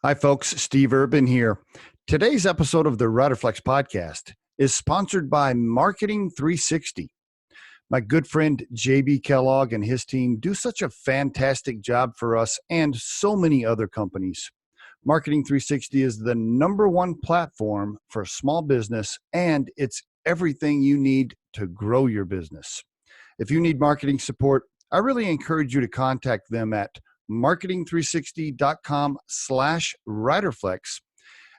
Hi, folks. Steve Urban here. Today's episode of the Riderflex podcast is sponsored by Marketing 360. My good friend JB Kellogg and his team do such a fantastic job for us and so many other companies. Marketing 360 is the number one platform for small business, and it's everything you need to grow your business. If you need marketing support, I really encourage you to contact them at marketing360.com/Riderflex,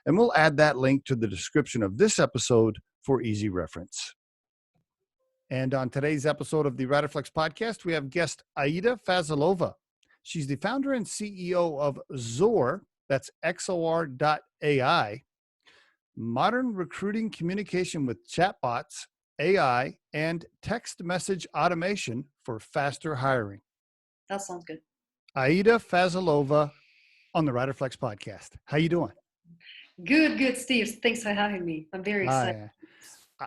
and we'll add that link to the description of this episode for easy reference. And on today's episode of the Riderflex podcast, we have guest Aida Fazylova. She's the founder and CEO of XOR, that's XOR.ai, modern recruiting communication with chatbots, AI, and text message automation for faster hiring. That sounds good. Aida Fazylova on the Riderflex podcast. How you doing? Good, Steve. Thanks for having me. I'm very excited.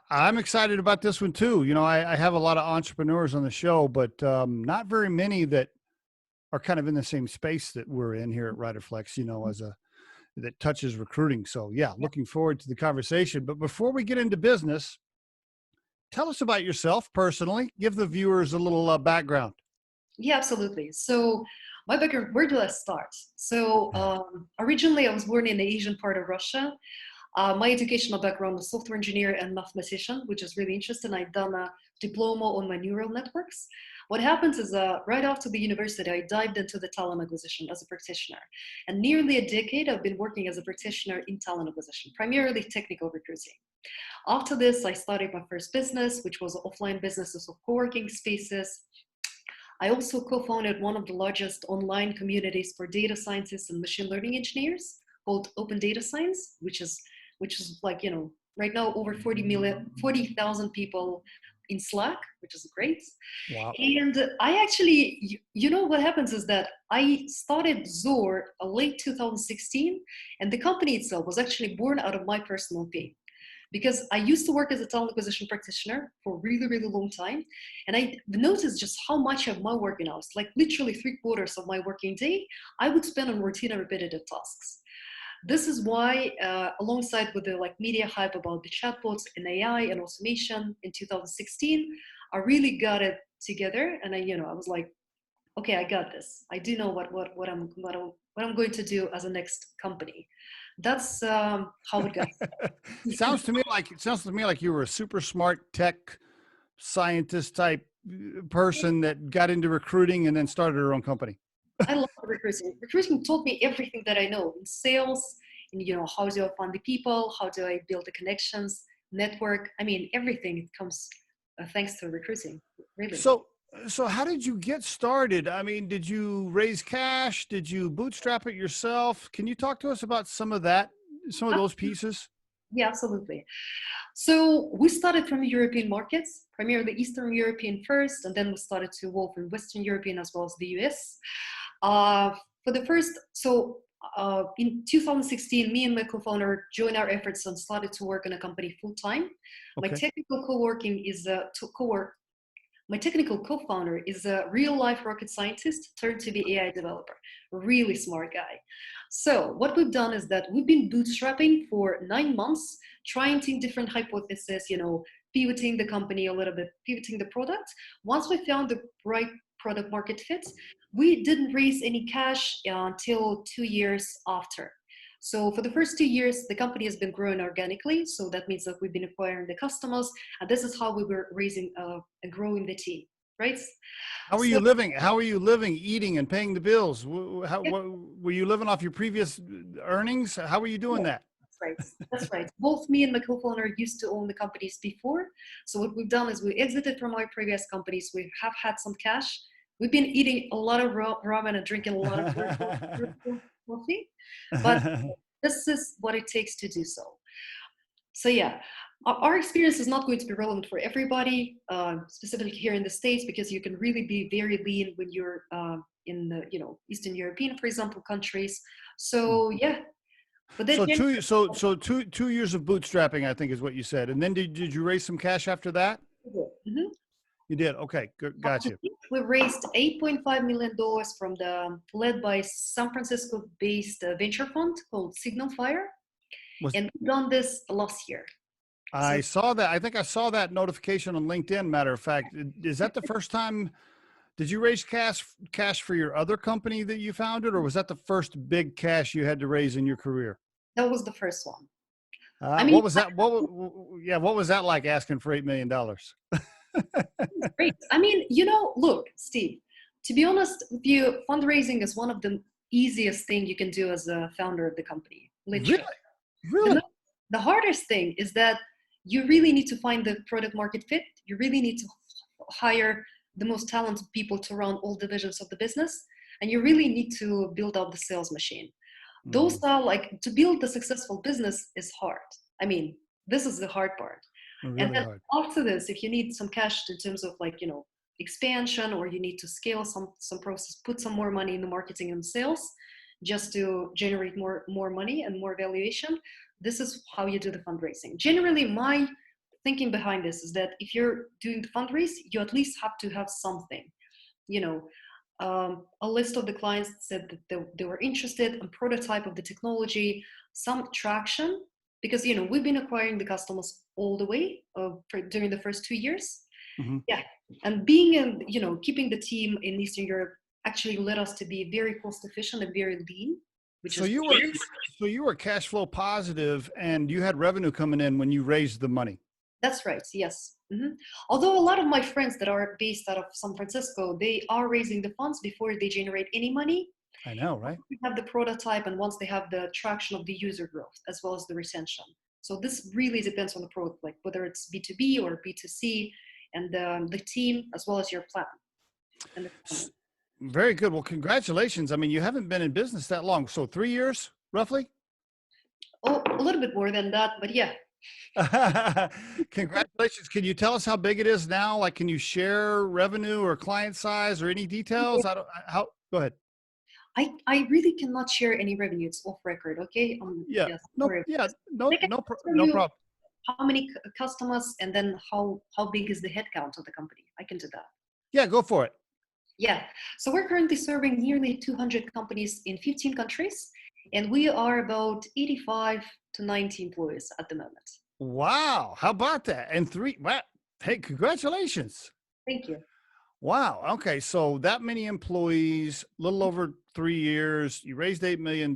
I'm excited about this one too. You know, I have a lot of entrepreneurs on the show, but not very many that are kind of in the same space that we're in here at Riderflex, you know, that touches recruiting. So yeah, looking forward to the conversation. But before we get into business, tell us about yourself personally. Give the viewers a little background. Yeah, absolutely. So my background, where do I start? So originally I was born in the Asian part of Russia. My educational background was software engineer and mathematician, which is really interesting. I've done a diploma on my neural networks. What happens is right after the university, I dived into the talent acquisition as a practitioner. And nearly a decade, I've been working as a practitioner in talent acquisition, primarily technical recruiting. After this, I started my first business, which was offline businesses of co-working spaces. I also co-founded one of the largest online communities for data scientists and machine learning engineers called Open Data Science, which is like, you know, right now over 40,000 people in Slack, which is great. Wow. And I actually, you know, what happens is that I started XOR late 2016, and the company itself was actually born out of my personal pain. Because I used to work as a talent acquisition practitioner for a really, really long time. And I noticed just how much of my working hours, like literally 3/4 of my working day, I would spend on routine and repetitive tasks. This is why, alongside with the like media hype about the chatbots and AI and automation in 2016, I really got it together. And I was like, okay, I got this. I do know what I'm going to do as a next company. That's how it got. Sounds to me like you were a super smart tech scientist type person that got into recruiting and then started her own company. I love recruiting. Recruiting taught me everything that I know in sales, in how do I find the people, how do I build the connections, network. I mean, everything it comes thanks to recruiting. Really. So how did you get started? I mean, did you raise cash? Did you bootstrap it yourself? Can you talk to us about some of those pieces? Yeah, absolutely. So we started from European markets, primarily Eastern European first, and then we started to evolve in Western European as well as the US. In 2016, me and my co-founder joined our efforts and started to work in a company full-time. Okay. My technical co-founder is a real-life rocket scientist turned to be AI developer, really smart guy. So what we've done is that we've been bootstrapping for 9 months, trying different hypotheses, pivoting the company a little bit, pivoting the product. Once we found the right product market fit, we didn't raise any cash until 2 years after. So for the first 2 years, the company has been growing organically. So that means that we've been acquiring the customers, and this is how we were raising and growing the team, right? How are you living? How are you living, eating, and paying the bills? Were you living off your previous earnings? How were you doing that? That's right. Both me and my co-founder used to own the companies before. So what we've done is we exited from our previous companies. We have had some cash. We've been eating a lot of ramen and drinking a lot of coffee, but this is what it takes to do so. So yeah, our experience is not going to be relevant for everybody, specifically here in the States, because you can really be very lean when you're in the Eastern European, for example, countries. So yeah. But then, so 2 years of bootstrapping, I think is what you said. And then did you raise some cash after that? Mm-hmm. You did. Okay. Good. Got you. We raised $8.5 million from led by San Francisco-based venture fund called Signal Fire. Was And we've done this last year. So I saw that. I think I saw that notification on LinkedIn. Matter of fact, is that the first time? Did you raise cash for your other company that you founded, or was that the first big cash you had to raise in your career? that was the first one. I mean, What was that? Yeah, what was that like asking for $8 million? great. I mean, look, Steve, to be honest with you, fundraising is one of the easiest thing you can do as a founder of the company. Really, Literally. The, really. mo- the hardest thing is that you really need to find the product market fit. You really need to hire the most talented people to run all divisions of the business. And you really need to build out the sales machine. Those Mhm. are like, to build a successful business is hard. I mean, this is the hard part. And Really then hard. after this, if you need some cash in terms of like, expansion, or you need to scale some process, put some more money in the marketing and sales just to generate more money and more valuation, this is how you do the fundraising. Generally, my thinking behind this is that if you're doing the fundraise, you at least have to have something, you know, a list of the clients that said that they were interested, a prototype of the technology, some traction, because we've been acquiring the customers all the way during the first 2 years. Hmm. Yeah, and being in, keeping the team in Eastern Europe actually led us to be very cost efficient and very lean, which So is you were, so you were cash flow positive, and you had revenue coming in when you raised the money. that's right. Yes. Although a lot of my friends that are based out of San Francisco, they are raising the funds before they generate any money. I know, right? We have the prototype, and once they have the traction of the user growth as well as the retention. So this really depends on the product, like whether it's B2B or B2C, and the team as well as your plan. And Very good. Well, congratulations. I mean, you haven't been in business that long. So 3 years, roughly? a little bit more than that, but yeah. Congratulations. Can you tell us how big it is now? Like, can you share revenue or client size or any details? Go ahead. I really cannot share any revenue. It's off record, okay? Yeah. Yes, No, sorry. yeah. I can tell No you problem. how many customers, and then how big is the headcount of the company. I can do that. Yeah, go for it. Yeah. So we're currently serving nearly 200 companies in 15 countries, and we are about 85 to 90 employees at the moment. Wow. How about that? And wow. Hey, congratulations. Thank you. Wow. Okay. So that many employees, a little over 3 years, you raised $8 million,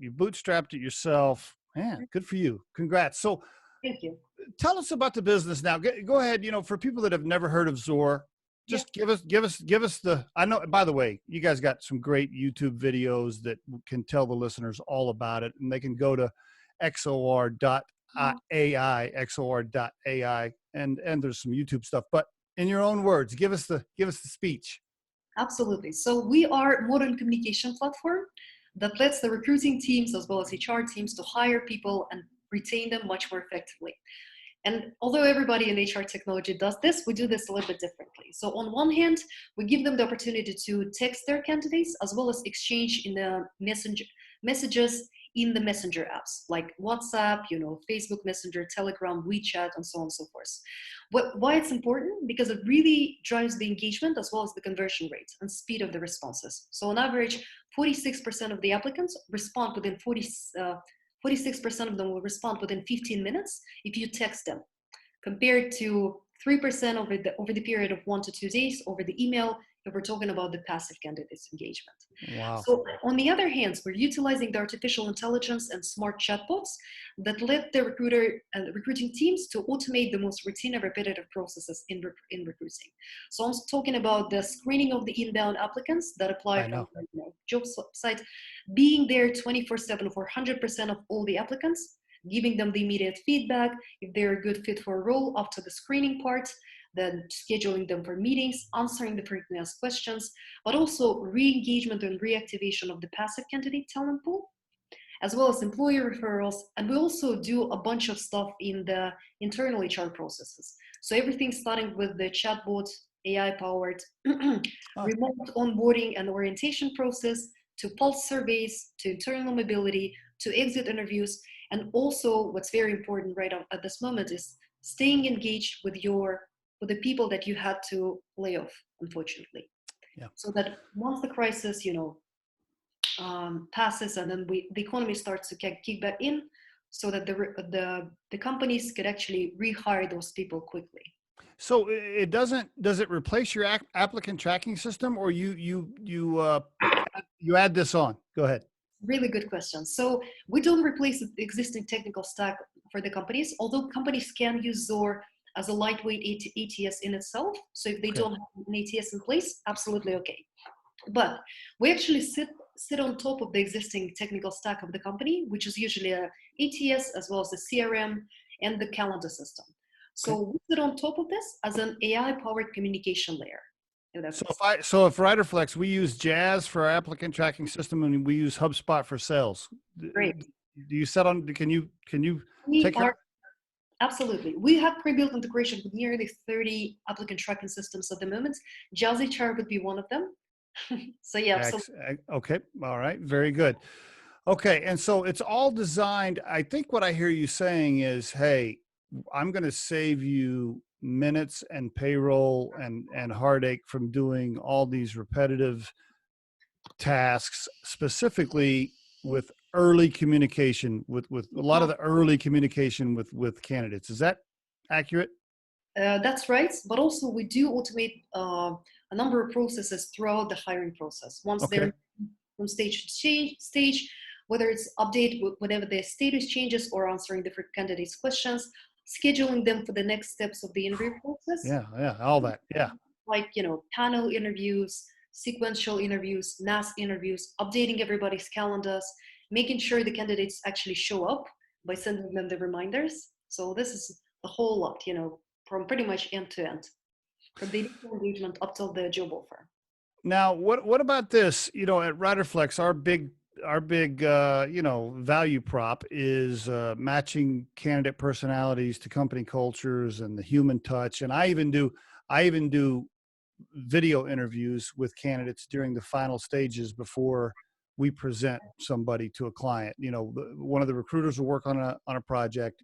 you bootstrapped it yourself. Man, good for you. Congrats. So Thank you. tell us about the business now. Go ahead. For people that have never heard of Zor, Yeah. just give us I know, by the way, you guys got some great YouTube videos that can tell the listeners all about it, and they can go to xor.ai, xor.ai, and there's some YouTube stuff, but in your own words, give us the speech. Absolutely. So we are a modern communication platform that lets the recruiting teams as well as HR teams to hire people and retain them much more effectively. And although everybody in HR technology does this, we do this a little bit differently. So on one hand, we give them the opportunity to text their candidates as well as exchange in the messages in the messenger apps like WhatsApp, Facebook Messenger, Telegram, WeChat, and so on and so forth. Why it's important? Because it really drives the engagement as well as the conversion rate and speed of the responses. So on average, 46% of the applicants respond within 46% of them will respond within 15 minutes if you text them, compared to 3% over the period of 1 to 2 days over the email if we're talking about the passive candidates engagement. Wow. So on the other hand, we're utilizing the artificial intelligence and smart chatbots that let the recruiting teams to automate the most routine and repetitive processes in recruiting. So I'm talking about the screening of the inbound applicants that apply I from know. the job site, being there 24/7 for 100% of all the applicants, giving them the immediate feedback if they're a good fit for a role after the screening part, then scheduling them for meetings, answering the frequently asked questions, but also re-engagement and reactivation of the passive candidate talent pool, as well as employee referrals. And we also do a bunch of stuff in the internal HR processes. So everything starting with the chatbot, AI-powered remote onboarding and orientation process, to pulse surveys, to internal mobility, to exit interviews. And also what's very important right at this moment is staying engaged with your with the people that you had to lay off, unfortunately. Yeah. So that once the crisis, passes, and then the economy starts to kick back in, so that the companies could actually rehire those people quickly. So it doesn't, does it replace your applicant tracking system, or you add this on? Go ahead. Really good question. So we don't replace the existing technical stack for the companies, although companies can use Zor as a lightweight ATS in itself. So if they Okay. don't have an ATS in place, absolutely okay. But we actually sit on top of the existing technical stack of the company, which is usually a ATS as well as the CRM and the calendar system. So Okay. we sit on top of this as an AI-powered communication layer. So if Riderflex, we use Jazz for our applicant tracking system, and we use HubSpot for sales. Great. Do you set on? Can you We take care? Absolutely. We have pre-built integration with nearly 30 applicant tracking systems at the moment. Jazz HR would be one of them. So yeah, Okay. All right. Very good. Okay. And so it's all designed. I think what I hear you saying is, hey, I'm going to save you minutes and payroll and heartache from doing all these repetitive tasks, specifically with early communication, with a lot of the early communication with candidates. Is that accurate? That's right. But also we do automate a number of processes throughout the hiring process. Once they're from stage to stage, whether it's update whenever their status changes or answering different candidates' questions, scheduling them for the next steps of the interview process. Yeah, all that. Yeah. Like, panel interviews, sequential interviews, mass interviews, updating everybody's calendars, making sure the candidates actually show up by sending them the reminders. So this is the whole lot, from pretty much end to end, from the initial engagement up till the job offer. Now, what about this? At Riderflex, our big value prop is matching candidate personalities to company cultures and the human touch. And I even do video interviews with candidates during the final stages before we present somebody to a client. One of the recruiters will work on a project.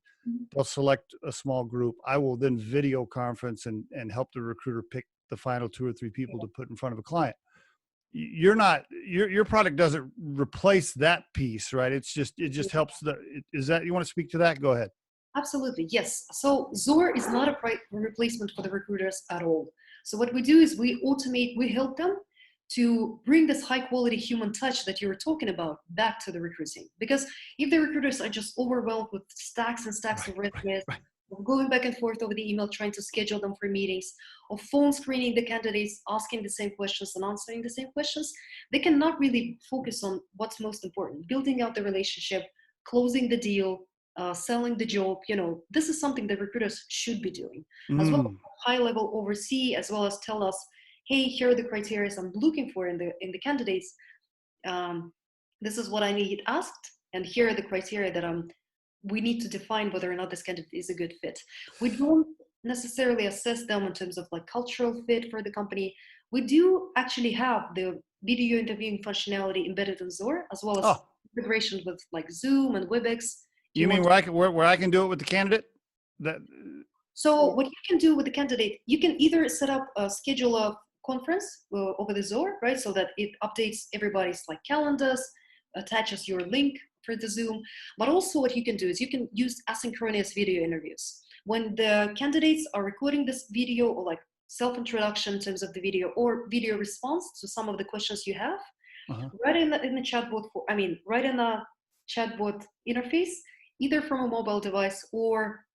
They'll select a small group. I will then video conference and help the recruiter pick the final 2 or 3 people to put in front of a client. Your product doesn't replace that piece, right? It just helps is that, you want to speak to that? Go ahead. Absolutely, yes. So Zor is not a replacement for the recruiters at all. So what we do is we help them to bring this high quality human touch that you were talking about back to the recruiting. Because if the recruiters are just overwhelmed with stacks and stacks of resumes, going back and forth over the email, trying to schedule them for meetings, or phone screening the candidates, asking the same questions and answering the same questions, they cannot really focus on what's most important, building out the relationship, closing the deal, selling the job. This is something that recruiters should be doing, as well as high level oversee, as well as tell us, hey, here are the criteria I'm looking for in the candidates. This is what I need asked, and here are the criteria that we need to define whether or not this candidate is a good fit. We don't necessarily assess them in terms of like cultural fit for the company. We do actually have the video interviewing functionality embedded in Zor, as well as integration with like Zoom and WebEx. You mean where I can do it with the candidate? So what you can do with the candidate, you can either set up schedule a conference over the Zor, right? So that it updates everybody's like calendars, attaches your link for the Zoom. But also what you can do is you can use asynchronous video interviews. When the candidates are recording this video, or like self-introduction in terms of the video, or video response to some of the questions you have, right in the chatbot, right in a chatbot interface, either from a mobile device or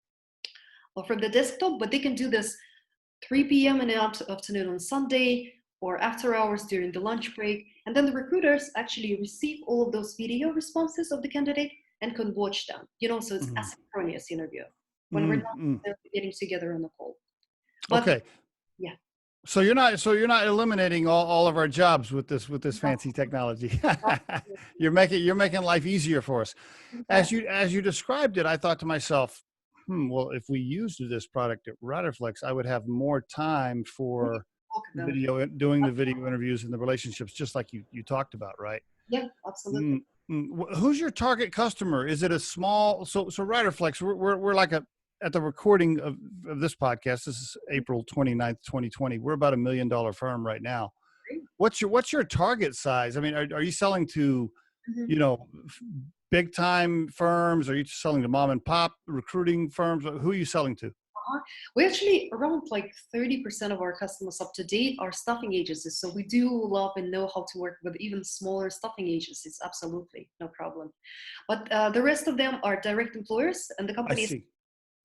from the desktop, but they can do this 3 p.m. in the afternoon on Sunday, or after hours during the lunch break. And then the recruiters actually receive all of those video responses of the candidate and can watch them. So it's asynchronous interview when we're not getting together on the call. But, okay. Yeah. So you're not eliminating all of our jobs with this fancy technology. You're making life easier for us. As you described it, I thought to myself, well, if we used this product at Riderflex, I would have more time for doing the video interviews and the relationships, just like you talked about, right? Yeah, absolutely. Who's your target customer? Is it a small, so Riderflex, we're like at the recording of this podcast, this is April 29th, 2020. We're about $1 million firm right now. What's your target size? I mean, are you selling to, Mhm. you know, big time firms? Are you selling to mom and pop recruiting firms? Who are you selling to? We actually, around like 30% of our customers up to date are staffing agencies. So we do love and know how to work with even smaller staffing agencies. Absolutely, no problem. But the rest of them are direct employers, and the I companies see.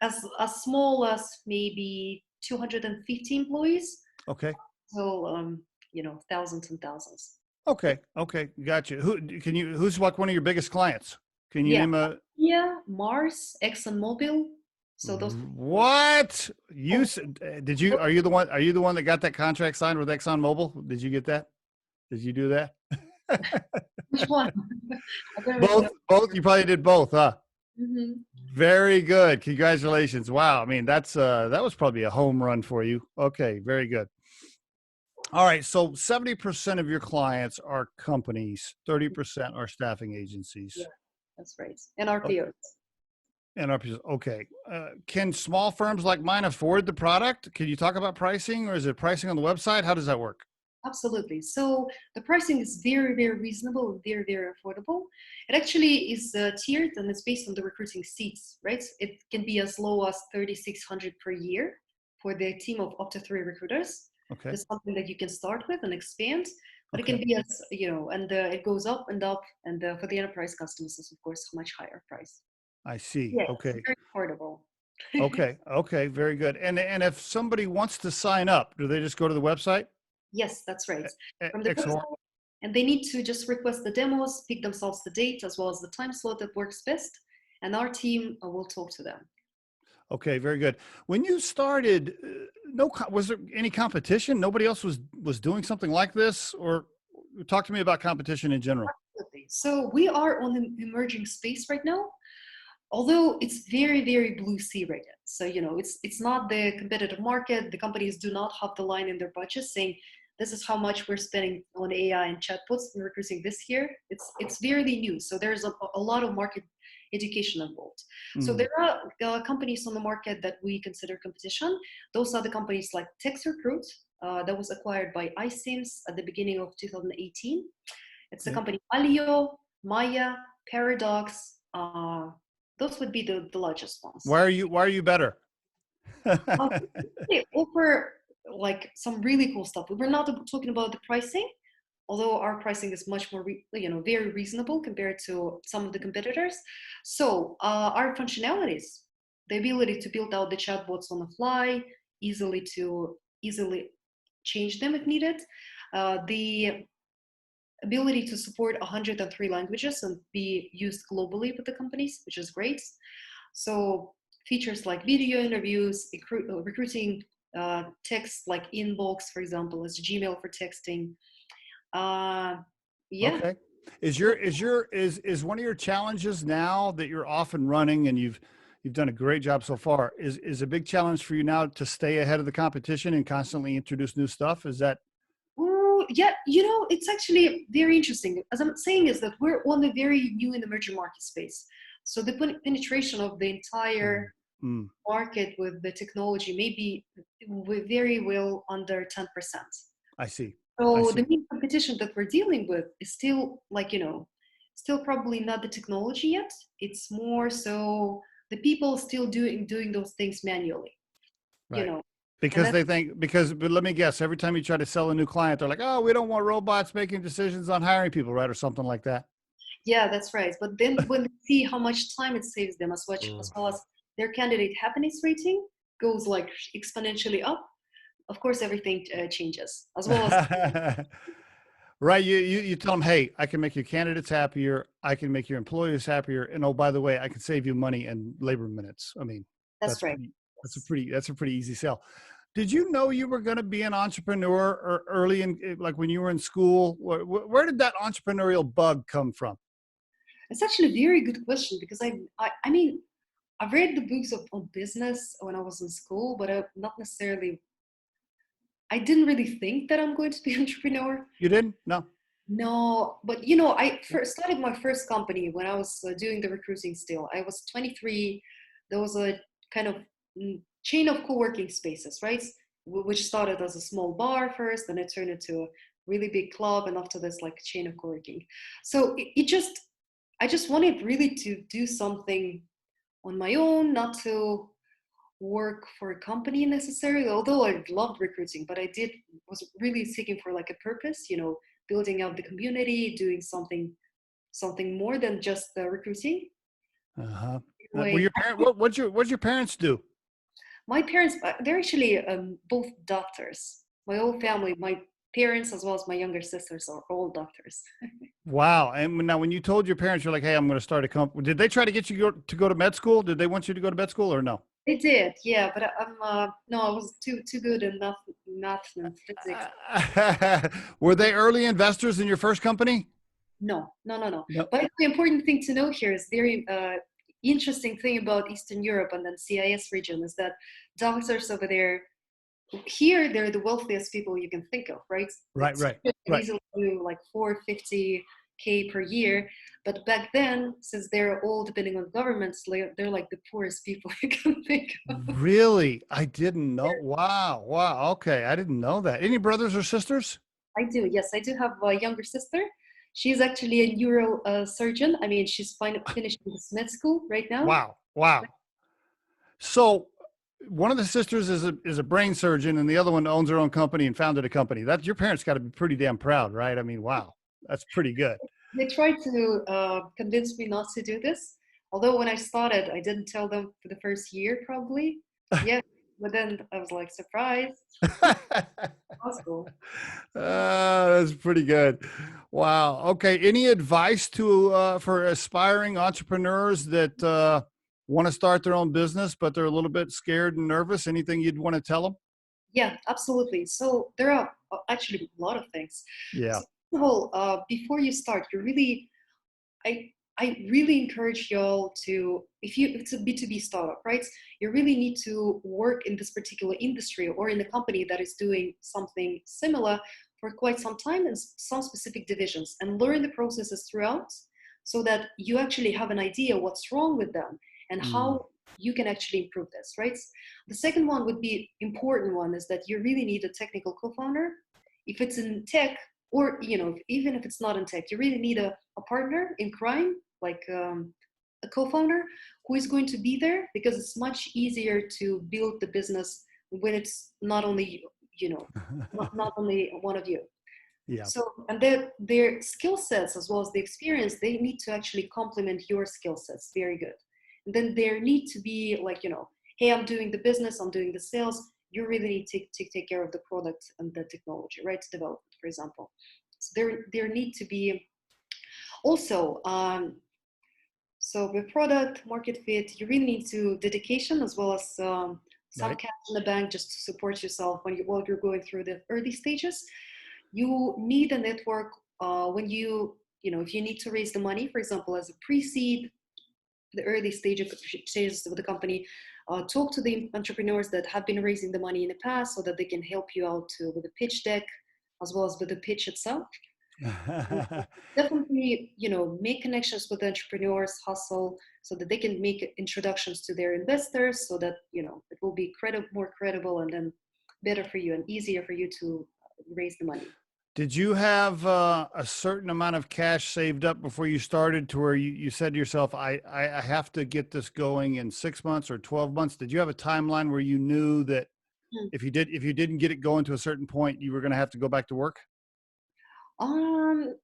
as small as maybe 250 employees. Okay. So, thousands and thousands. Okay. Okay. Gotcha. Who's like one of your biggest clients? Can you Yeah. name a, Yeah, Mars, ExxonMobil. So those. what Oh, are you the one that got that contract signed with ExxonMobil? Did you get that? Did you do that? which one? I don't really Both. You probably did both, huh? know. Very good. Congratulations. Wow. I mean, that was probably a home run for you. Okay. Very good. All right. So 70% of your clients are companies, 30% are staffing agencies. Yeah, that's right. And RPOs. And okay. Can small firms like mine afford the product? Can you talk about pricing, or is it pricing on the website? How does that work? Absolutely. So the pricing is very, very reasonable and very, very affordable. It actually is tiered and it's based on the recruiting seats, right? It can be as low as 3,600 per year for the team of up to 3 recruiters. Okay. That's something that you can start with and expand, but it can Okay. be as, and it goes up and up. And for the enterprise customers, is of course a much higher price. I see. Yeah, it's Okay. very affordable. Okay. Okay. Very good. And if somebody wants to sign up, do they just go to the website? Yes, that's right. From the Excellent. website, and they need to just request the demos, pick themselves the date as well as the time slot that works best, and our team will talk to them. Okay, very good. When you started, was there any competition? Nobody else was doing something like this, or talk to me about competition in general. Absolutely. So we are on an emerging space right now, although it's very, very blue sea right now. So it's not the competitive market. The companies do not have the line in their budget saying this is how much we're spending on AI and chatbots and recruiting this year. It's fairly new, so there's a lot of market education involved. So Mm, there are companies on the market that we consider competition. Those are the companies like TextRecruit, that was acquired by iSIMS at the beginning of 2018. It's the okay. company Alio, Maya, Paradox. Those would be the largest ones. Why are you better? Uh, they offer like some really cool stuff. We're not talking about the pricing, although our pricing is much more, very reasonable compared to some of the competitors. So our functionalities, the ability to build out the chatbots on the fly, easily change them if needed, the ability to support 103 languages and be used globally with the companies, which is great. So features like video interviews, recruiting text like inbox, for example, as Gmail for texting. Uh, yeah. Okay. So Is one of your challenges now that you're off and running and you've done a great job so far, is a big challenge for you now to stay ahead of the competition and constantly introduce new stuff? Is that ooh, yeah, it's actually very interesting. As I'm saying, is that we're on a very new and emerging market space. So the penetration of the mm, entire mm, market with the technology may be very well under 10%. I see. I So the see. main competition that we're dealing with is still like, still probably not the technology yet. It's more so the people still doing those things manually, you Right. know. And Because that's, they think, but let me guess, every time you try to sell a new client, they're like, oh, we don't want robots making decisions on hiring people, right? Or something like that. yeah, that's right. But then when they see how much time it saves them as Ugh. well as their candidate happiness rating goes like exponentially up, of course, everything changes as well as, Right. You tell them, hey, I can make your candidates happier. I can make your employees happier. And oh, by the way, I can save you money and labor minutes. I mean, that's that's right. pretty, Yes. that's a pretty easy sell. Did you know you were going to be an entrepreneur or early like when you were in school? Where did that entrepreneurial bug come from? It's actually a very good question because I mean, I've read the books on business when I was in school, but not necessarily. I didn't really think that I'm going to be an entrepreneur. You didn't? No. No, but I first started my first company when I was doing the recruiting still. I was 23. There was a kind of chain of co-working spaces, right? Which started as a small bar first, and it turned into a really big club, and after this, like a chain of co-working. So I just wanted really to do something on my own, not to work for a company necessarily, although I loved recruiting, but was really seeking for like a purpose, building out the community, doing something more than just the recruiting. Uh-huh. Were Anyway, your parent, what'd your parents do? my parents, they're actually both doctors. My whole family, my parents as well as my younger sisters are all doctors. Wow. And now when you told your parents, you're like, hey, I'm going to start a company. Did they try to get you to go to med school? Did they want you to go to med school or no? They did, yeah, but I'm no, I was too good in math and physics. Were they early investors in your first company? No. No. But the important thing to know here is very interesting thing about Eastern Europe and then CIS region is that doctors over there, here they're the wealthiest people you can think of, right? Right, It's right, you can right. easily do like 450K per year, but back then, since they're all depending on governments, they're like the poorest people you can think of. Really? I didn't know. Wow. Wow. Okay. I didn't know that. Any brothers or sisters? I do, yes, I do have a younger sister. She's actually a neuro surgeon. I mean, she's finishing this med school right now. Wow. Wow. So one of the sisters is a brain surgeon and the other one owns her own company and founded a company. That your parents got to be pretty damn proud, right? I mean, wow. That's pretty good. They tried to convince me not to do this. Although when I started, I didn't tell them for the first year, probably. Yeah, but then I was like, surprise, possible. That's pretty good. Wow. Okay. Any advice for aspiring entrepreneurs that want to start their own business, but they're a little bit scared and nervous? Anything you'd want to tell them? Yeah, absolutely. So there are actually a lot of things. Yeah. So first of all, before you start, I I really encourage y'all to, if it's a B2B startup, right? You really need to work in this particular industry or in a company that is doing something similar for quite some time in some specific divisions and learn the processes throughout so that you actually have an idea what's wrong with them and Mm. how you can actually improve this, right? The second one would be important one is that you really need a technical co-founder. If it's in tech, or even if it's not in tech, you really need a partner in crime, like a co-founder who is going to be there, because it's much easier to build the business when it's not only not only one of you. Yeah. So, and their skill sets as well as the experience, they need to actually complement your skill sets very good. And then there need to be like, hey, I'm doing the business, I'm doing the sales. You really need to take care of the product and the technology, right? Development, for example. So there need to be also, so with product market fit, you really need to dedication as well as some Right. cash in the bank just to support yourself while you're going through the early stages. You need a network when if you need to raise the money, for example, as a pre-seed, the early stages of the company. Talk to the entrepreneurs that have been raising the money in the past so that they can help you out with the pitch deck as well as with the pitch itself. Definitely, make connections with the entrepreneurs, hustle so that they can make introductions to their investors so that, it will be more credible and then better for you and easier for you to raise the money. Did you have a certain amount of cash saved up before you started to where you said to yourself, I have to get this going in 6 months or 12 months? Did you have a timeline where you knew that Hmm. if you didn't get it going to a certain point, you were going to have to go back to work?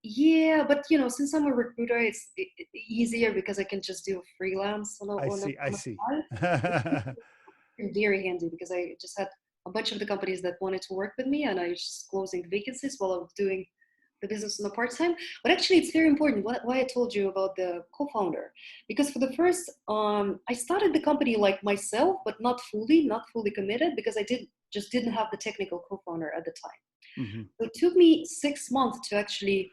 Yeah, but since I'm a recruiter, it's easier because I can just do freelance I see. I on a see. side. It's very handy because I just had a bunch of the companies that wanted to work with me, and I was just closing vacancies while I was doing the business on the part time. But actually, it's very important why I told you about the co-founder, because for the first, I started the company like myself, but not fully committed because I didn't have the technical co-founder at the time. Hmm. So it took me 6 months to actually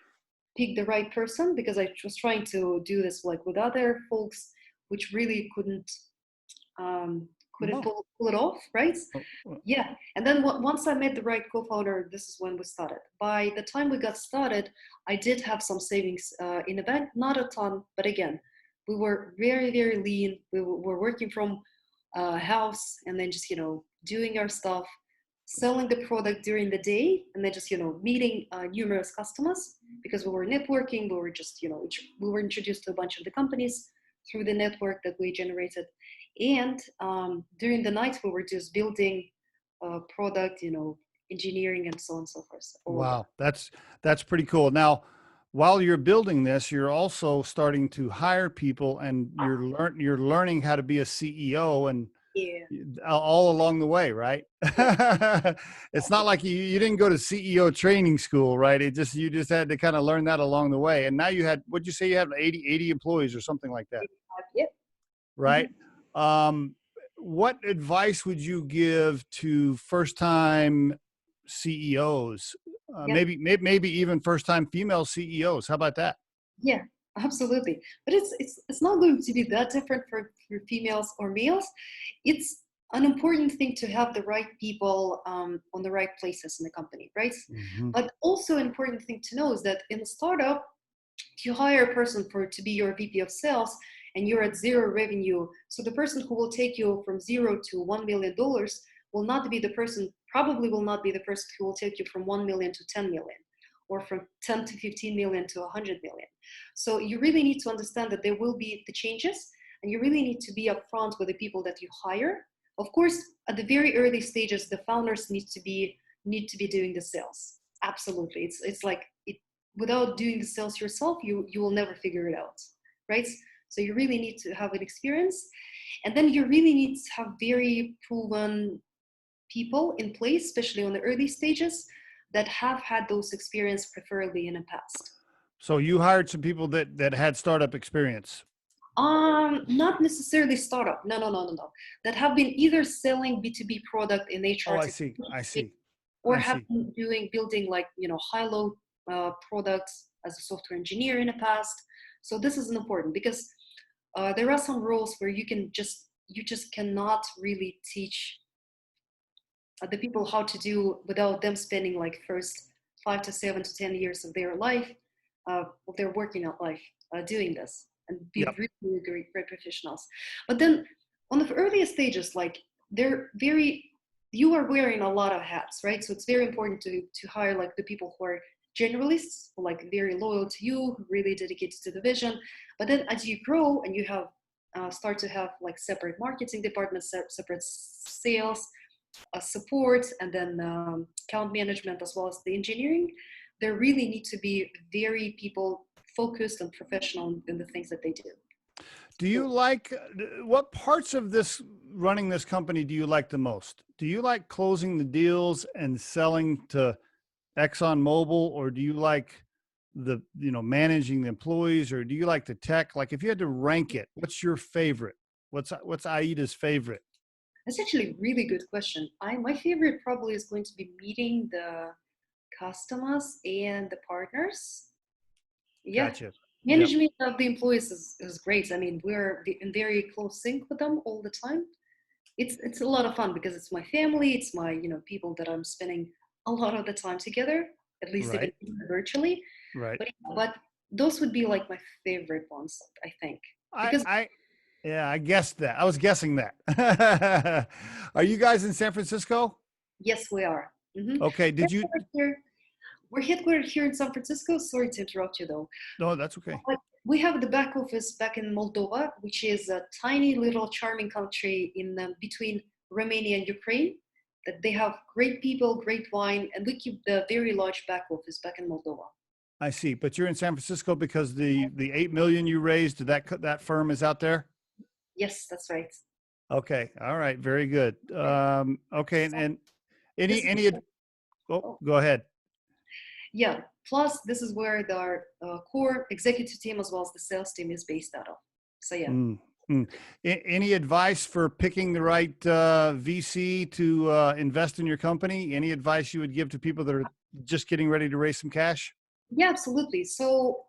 pick the right person because I was trying to do this like with other folks, which really um, couldn't No. pull it off, right? Oh, Yeah. And then once I met the right co-founder, this is when we started. By the time we got started, I did have some savings in the bank, not a ton, but again, we were very, very lean. We were working from house, and then just doing our stuff, selling the product during the day, and then just meeting numerous customers, because we were networking. We were just we were introduced to a bunch of the companies through the network that we generated, and during the night we were just building product, engineering, and so on and so forth. All of that. Wow, that's pretty cool. Now, while you're building this, you're also starting to hire people, and you're learning how to be a CEO, and Yeah. all along the way, right? It's not like you didn't go to CEO training school, right? You just had to kind of learn that along the way. And now what'd you say, you have 80 employees or something like that, Yep. right? What advice would you give to first time CEOs? Yep. Maybe even first time female CEOs. How about that? Yeah, absolutely. But it's not going to be that different for females or males. It's an important thing to have the right people on the right places in the company, right? Hmm. But also an important thing to know is that in a startup, if you hire a person to be your VP of sales and you're at zero revenue, so the person who will take you from zero to $1 million probably will not be the person who will take you from 1 million to 10 million, or from 10 to 15 million to 100 million. So you really need to understand that there will be the changes, and you really need to be upfront with the people that you hire. Of course, at the very early stages, the founders need to be doing the sales. Absolutely. It's like without doing the sales yourself, you will never figure it out, right? So you really need to have an experience, and then you really need to have very proven people in place, especially on the early stages, that have had those experience, preferably in the past. So you hired some people that had startup experience. Not necessarily startup. No. That have been either selling B2B product in Oh, HR I see. or I have see. been building like high-low products as a software engineer in the past. So this is important because there are some roles where you just cannot really teach the people how to do without them spending like first 5 to 7 to 10 years of their life, of their working out life, doing this and be Yep. really, really great professionals. But then on the earliest stages, like you are wearing a lot of hats, right? So it's very important to hire like the people who are generalists, who like very loyal to you, who really dedicated to the vision. But then as you grow and you have start to have like separate marketing departments, separate sales, support, and then account management, as well as the engineering, there really need to be very people focused and professional in the things that they do. Do you like, what parts of running this company do you like the most? Do you like closing the deals and selling to ExxonMobil, or do you like managing the employees, or do you like the tech? Like, if you had to rank it, what's your favorite? What's Aida's favorite? That's actually a really good question. My favorite probably is going to be meeting the customers and the partners. Yeah. Gotcha. Yep. Management of the employees is great. I mean, we're in very close sync with them all the time. It's a lot of fun because it's my family, it's my people that I'm spending a lot of the time together, at least even Right. virtually. Right. But those would be like my favorite ones, I think, because Yeah, I guessed that. I was guessing that. Are you guys in San Francisco? yes, we are. Mm-hmm. Okay. We're headquartered here in San Francisco. Sorry to interrupt you though. No, that's okay. But we have the back office back in Moldova, which is a tiny little charming country in between Romania and Ukraine. That they have great people, great wine, and we keep the very large back office back in Moldova. I see. But you're in San Francisco because the 8 million you raised, that firm is out there? Yes, that's right. Okay. All right. Very good. Okay. And This is, oh, go ahead. yeah. Plus, this is where our core executive team as well as the sales team is based out of. So yeah. Any advice for picking the right VC to invest in your company? Any advice you would give to people that are just getting ready to raise some cash? Yeah, absolutely. So,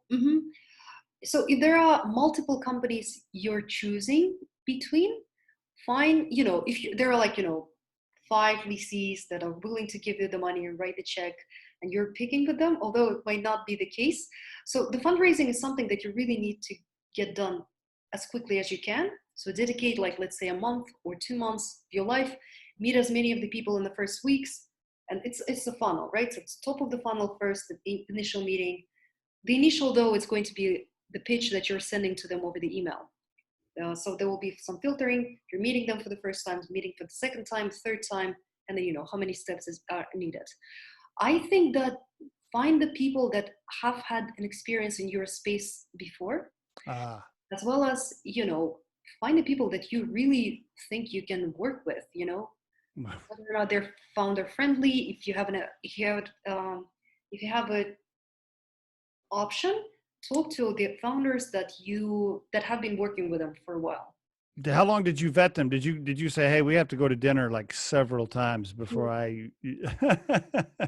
so if there are multiple companies you're choosing between, fine. If there are like 5 VCs that are willing to give you the money and write the check, and you're picking with them, although it might not be the case. So the fundraising is something that you really need to get done as quickly as you can. So dedicate, like, let's say a month or 2 months of your life, meet as many of the people in the first weeks. And it's a funnel, right? So it's top of the funnel first, the initial meeting. The initial, though, it's going to be the pitch that you're sending to them over the email. So there will be some filtering. You're meeting them for the first time, meeting for the second time, third time, and then how many steps are needed. I think that find the people that have had an experience in your space before, as well as find the people that you really think you can work with. Whether or not they're founder friendly. If you have an option, talk to the founders that have been working with them for a while. How long did you vet them? Did you say, hey, we have to go to dinner like several times before I?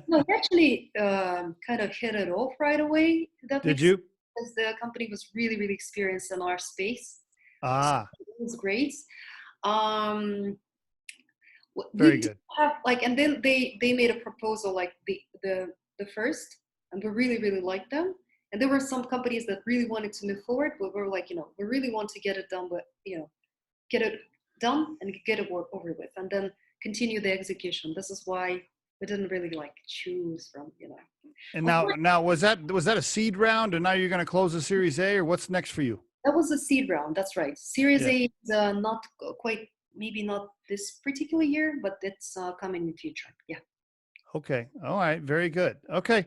No, we actually kind of hit it off right away. Did you? Because the company was really, really experienced in our space. So it was great. Very good. And then they made a proposal, like the first, and we really, really liked them. And there were some companies that really wanted to move forward, but we were like, we really want to get it done, but get it done and get it over with, and then continue the execution. This is why we didn't really choose from. And now was that a seed round, and now you're going to close the Series A, or what's next for you? That was a seed round. That's right. Series A is not quite, maybe not this particular year, but it's coming in the future. Yeah. Okay. All right. Very good. Okay,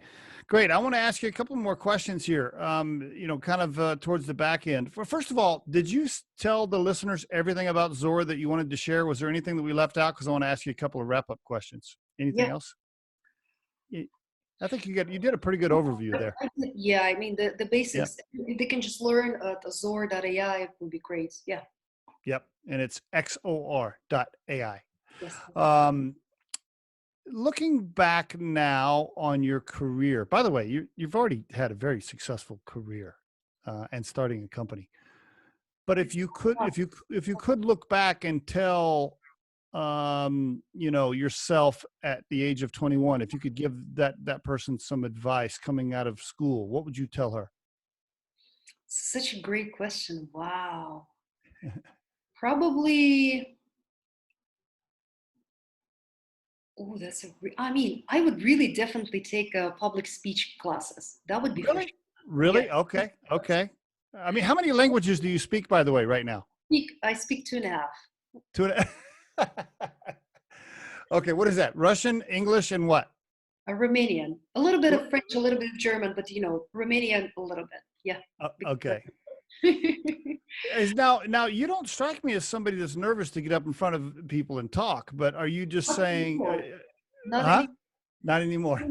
great. I want to ask you a couple more questions here. Kind of towards the back end. First of all, did you tell the listeners everything about Zora that you wanted to share? Was there anything that we left out? Because I want to ask you a couple of wrap-up questions. Anything else? I think you did a pretty good overview there. Yeah, I mean the basics. If they can just learn at Zora.ai, it would be great. Yeah. Yep, and it's XOR.ai. Yes. Looking back now on your career, by the way, you've already had a very successful career and starting a company. But if you could look back and tell, yourself at the age of 21, if you could give that person some advice coming out of school, what would you tell her? Such a great question. Wow. Probably. Oh, I would really definitely take public speech classes. That would be really, for sure. Really? Yeah. Okay. I mean, how many languages do you speak, by the way, right now? I speak 2.5. 2.5. Okay, what is that? Russian, English, and what? Romanian. A little bit of French, a little bit of German, but Romanian a little bit. Yeah. Okay. Now you don't strike me as somebody that's nervous to get up in front of people and talk, but are you just saying Not anymore?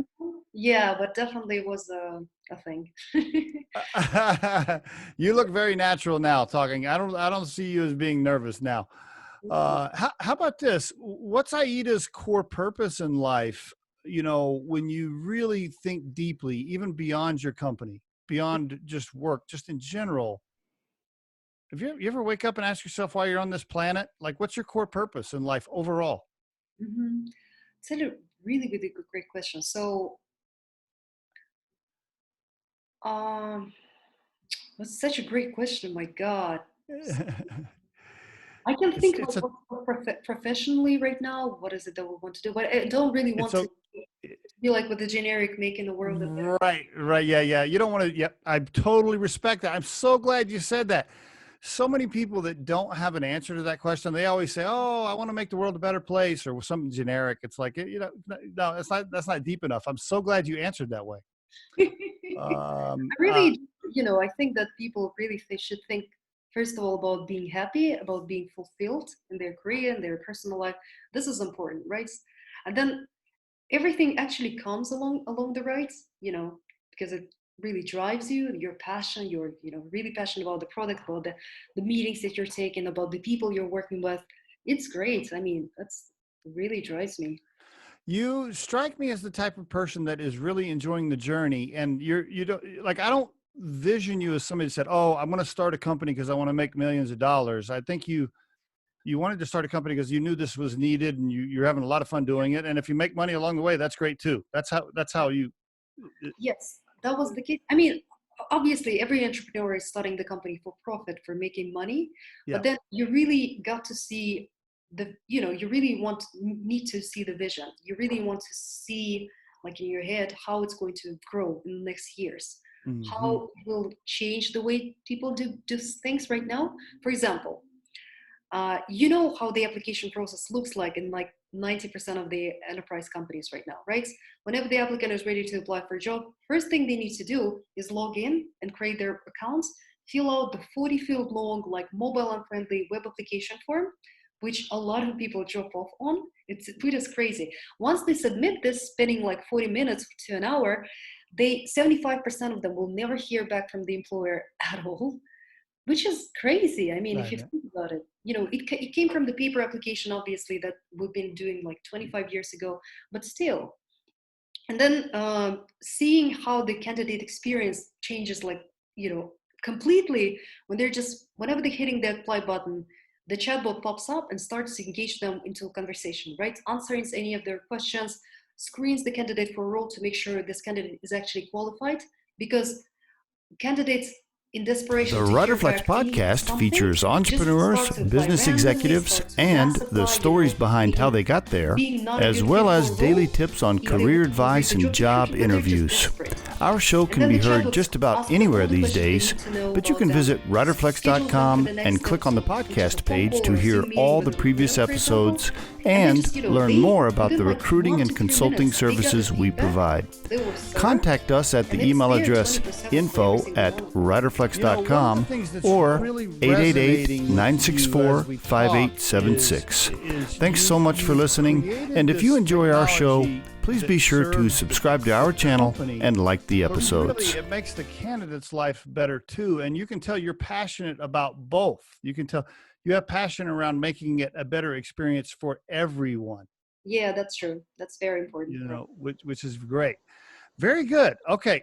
Yeah, but definitely was a thing. You look very natural now talking. I don't see you as being nervous now. How about this? What's Aida's core purpose in life? When you really think deeply, even beyond your company, beyond just work, just in general. Have you ever wake up and ask yourself why you're on this planet? Like, what's your core purpose in life overall? Mm-hmm. It's a really, really good, great question. So, that's such a great question. My God. I can think professionally right now. What is it that we want to do? But I don't really want to be like with the generic making the world a better. Right. Yeah. You don't want to. Yeah, I totally respect that. I'm so glad you said that. So many people that don't have an answer to that question, they always say, "Oh, I want to make the world a better place," or something generic. It's like, no, that's not deep enough. I'm so glad you answered that way. I think that people really should think, first of all, about being happy, about being fulfilled in their career and their personal life. This is important, right? And then everything actually comes along the right, because it really drives you, your passion, you're really passionate about the product, about the meetings that you're taking, about the people you're working with. It's great. I mean, that's really drives me. You strike me as the type of person that is really enjoying the journey, and you don't I don't vision you as somebody that said, "Oh, I'm going to start a company because I want to make millions of dollars." I think you wanted to start a company because you knew this was needed, and you're having a lot of fun doing it. And if you make money along the way, that's great too. That's how you. Yes, that was the case. I mean, obviously every entrepreneur is starting the company for profit, for making money, Yeah. but then you really got to see you really need to see the vision. You really want to see, like in your head, how it's going to grow in the next years, Mm-hmm. how it will change the way people do things right now. For example, you know how the application process looks like in like 90% of the enterprise companies right now, right? Whenever the applicant is ready to apply for a job, first thing they need to do is log in and create their accounts, fill out the 40 field long, like mobile unfriendly web application form, which a lot of people drop off on. It's crazy. Once they submit this, spending like 40 minutes to an hour, 75% of them will never hear back from the employer at all, which is crazy. I mean, if Right. you think about it, it came from the paper application, obviously, that we've been doing like 25 years ago, but still. And then seeing how the candidate experience changes, like, completely when whenever they're hitting the apply button, the chatbot pops up and starts to engage them into a conversation, right? Answering any of their questions, screens the candidate for a role to make sure this candidate is actually qualified, because candidates in The desperation to hear Riderflex back any podcast something features just entrepreneurs, start to apply business randomly, executives, start to and mass the apply, stories behind how they got there, being not a as good well fit as for a daily role, tips on they career will advice complete the and job job description, but they're just interviews. desperate. Our show And can then be the heard chatbot just about asks them anywhere all the these questions they days, need to know but you about can them, visit schedules them for riderflex.com the next and click on the episode, which is a podcast phone page call to or a hear Zoom meeting all with the an previous employer, for example. episodes And then and just, learn more about the within like recruiting 1 and to 3 consulting minutes, they got the services we feedback. provide. They were served, Contact us at and the it's email there address 24/7 for every info single at one of them. riderflex.com or 888-964-5876. Thanks so much for listening, and if you enjoy our show, please be sure to subscribe to our channel and like the episodes. Really, it makes the candidate's life better too, and you can tell you're passionate about both. You can tell you have passion around making it a better experience for everyone. Yeah, that's true. That's very important. Which is great. Very good. Okay,